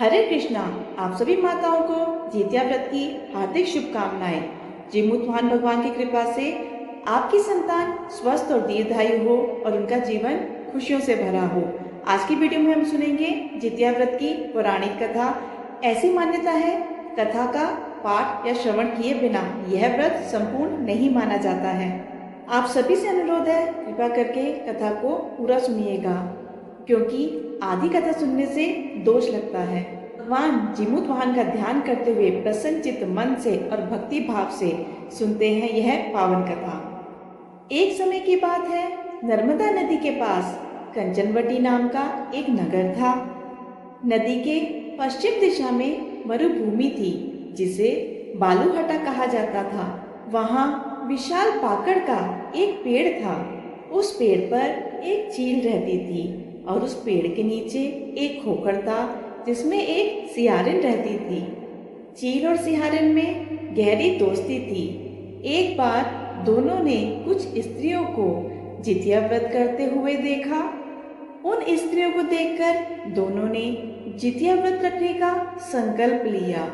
हरे कृष्णा। आप सभी माताओं को जितिया व्रत की हार्दिक शुभकामनाएं। जिमुतवाहन भगवान की कृपा से आपकी संतान स्वस्थ और दीर्घायु हो और उनका जीवन खुशियों से भरा हो। आज की वीडियो में हम सुनेंगे जितिया व्रत की पौराणिक कथा। ऐसी मान्यता है, कथा का पाठ या श्रवण किए बिना यह व्रत संपूर्ण नहीं माना जाता है। आप सभी से अनुरोध है, कृपा करके कथा को पूरा सुनिएगा, क्योंकि आधी कथा सुनने से दोष लगता है। भगवान जिमुतवाहन का ध्यान करते हुए प्रसन्नचित्त मन से और भक्ति भाव से सुनते हैं यह पावन कथा। एक समय की बात है, नर्मदा नदी के पास कंचनवटी नाम का एक नगर था। नदी के पश्चिम दिशा में मरुभूमि थी, जिसे बालूहटा कहा जाता था। वहाँ विशाल पाकड़ का एक पेड़ था। उस पेड़ पर एक चील रहती थी और उस पेड़ के नीचे एक खोखर था, जिसमें एक सियारिन रहती थी। चील और सियारिन में गहरी दोस्ती थी। एक बार दोनों ने कुछ स्त्रियों को जितिया व्रत करते हुए देखा। उन स्त्रियों को देखकर दोनों ने जितिया व्रत रखने का संकल्प लिया।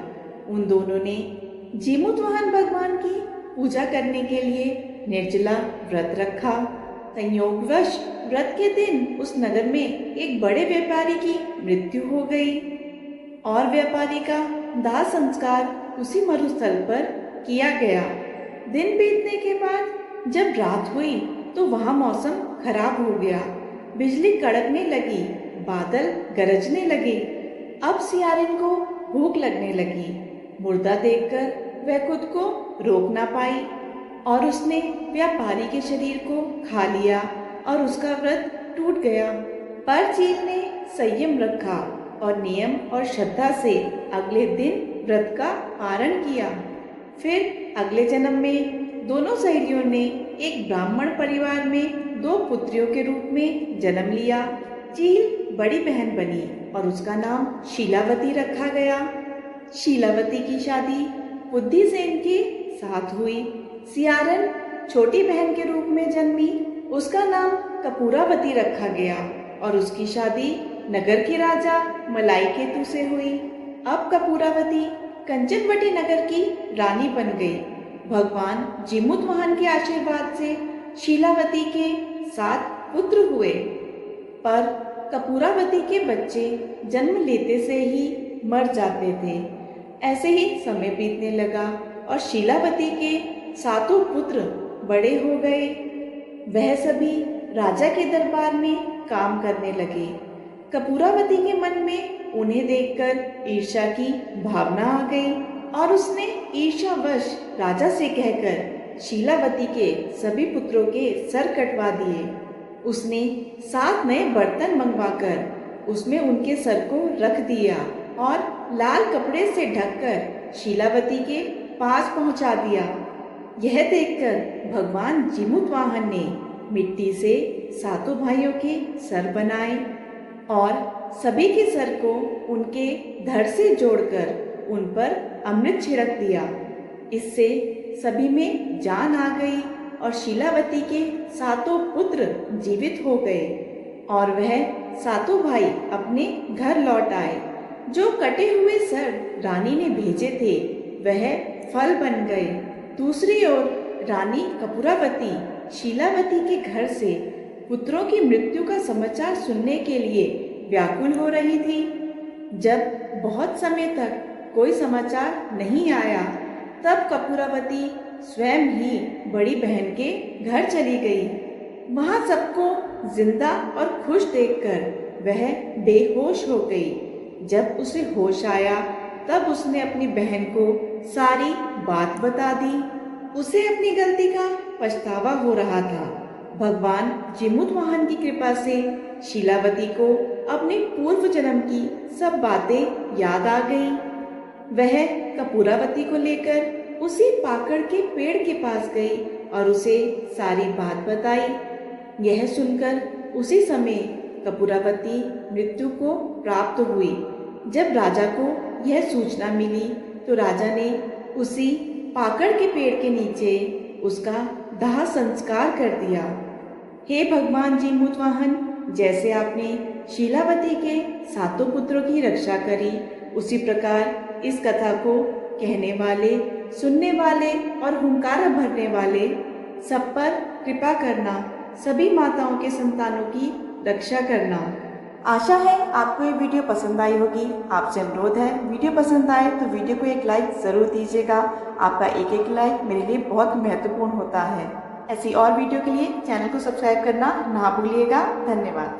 उन दोनों ने जिमुतवाहन भगवान की पूजा करने के लिए निर्जला व्रत रखा। संयोगवश व्रत के दिन उस नगर में एक बड़े व्यापारी की मृत्यु हो गई और व्यापारी का दाह संस्कार उसी मरुस्थल पर किया गया। दिन बीतने के बाद जब रात हुई तो वहां मौसम खराब हो गया। बिजली कड़कने लगी, बादल गरजने लगे। अब सियारिन को भूख लगने लगी। मुर्दा देखकर वह खुद को रोक ना पाई और उसने व्यापारी के शरीर को खा लिया और उसका व्रत टूट गया। पर चील ने संयम रखा और नियम और श्रद्धा से अगले दिन व्रत का पारण किया। फिर अगले जन्म में दोनों सहेलियों ने एक ब्राह्मण परिवार में 2 पुत्रियों के रूप में जन्म लिया। चील बड़ी बहन बनी और उसका नाम शीलावती रखा गया। शीलावती की शादी बुद्धिसेन के साथ हुई। सियारन छोटी बहन के रूप में जन्मी। उसका नाम कपूरावती रखा गया और उसकी शादी नगर के राजा मलाईकेतु से हुई। अब कपूरावती कंचनवटी नगर की रानी बन गई। भगवान जिमुतवाहन के आशीर्वाद से शीलावती के 7 पुत्र हुए, पर कपूरावती के बच्चे जन्म लेते से ही मर जाते थे। ऐसे ही समय बीतने लगा और शीलावती के 7 पुत्र बड़े हो गए। वह सभी राजा के दरबार में काम करने लगे। कपूरावती के मन में उन्हें देखकर ईर्ष्या की भावना आ गई और उसने ईर्ष्यावश राजा से कहकर शीलावती के सभी पुत्रों के सर कटवा दिए। उसने 7 नए बर्तन मंगवाकर उसमें उनके सर को रख दिया और लाल कपड़े से ढककर शीलावती के पास पहुंचा दिया। यह देखकर भगवान जिमुतवाहन ने मिट्टी से 7 भाइयों के सर बनाए और सभी के सर को उनके धड़ से जोड़कर उन पर अमृत छिड़क दिया। इससे सभी में जान आ गई और शीलावती के 7 पुत्र जीवित हो गए और वह 7 भाई अपने घर लौट आए। जो कटे हुए सर रानी ने भेजे थे वह फल बन गए। दूसरी ओर रानी कपूरावती शीलावती के घर से पुत्रों की मृत्यु का समाचार सुनने के लिए व्याकुल हो रही थी। जब बहुत समय तक कोई समाचार नहीं आया, तब कपूरावती स्वयं ही बड़ी बहन के घर चली गई। वहां सबको जिंदा और खुश देखकर वह बेहोश हो गई। जब उसे होश आया, तब उसने अपनी बहन को सारी बात बता दी। उसे अपनी गलती का पछतावा हो रहा था। भगवान जिमुतवाहन की कृपा से शीलावती को अपने पूर्व जन्म की सब बातें याद आ गई। वह कपूरावती को लेकर उसी पाकड़ के पेड़ के पास गई और उसे सारी बात बताई। यह सुनकर उसी समय कपूरावती मृत्यु को प्राप्त हुई। जब राजा को यह सूचना मिली तो राजा ने उसी पाकड़ के पेड़ के नीचे उसका दाह संस्कार कर दिया। हे भगवान जिमुतवाहन, जैसे आपने शीलावती के 7 पुत्रों की रक्षा करी, उसी प्रकार इस कथा को कहने वाले, सुनने वाले और हुंकार भरने वाले सब पर कृपा करना, सभी माताओं के संतानों की रक्षा करना। आशा है आपको ये वीडियो पसंद आई होगी। आपसे अनुरोध है, वीडियो पसंद आए तो वीडियो को एक लाइक ज़रूर दीजिएगा। आपका एक एक लाइक मेरे लिए बहुत महत्वपूर्ण होता है। ऐसी और वीडियो के लिए चैनल को सब्सक्राइब करना ना भूलिएगा। धन्यवाद।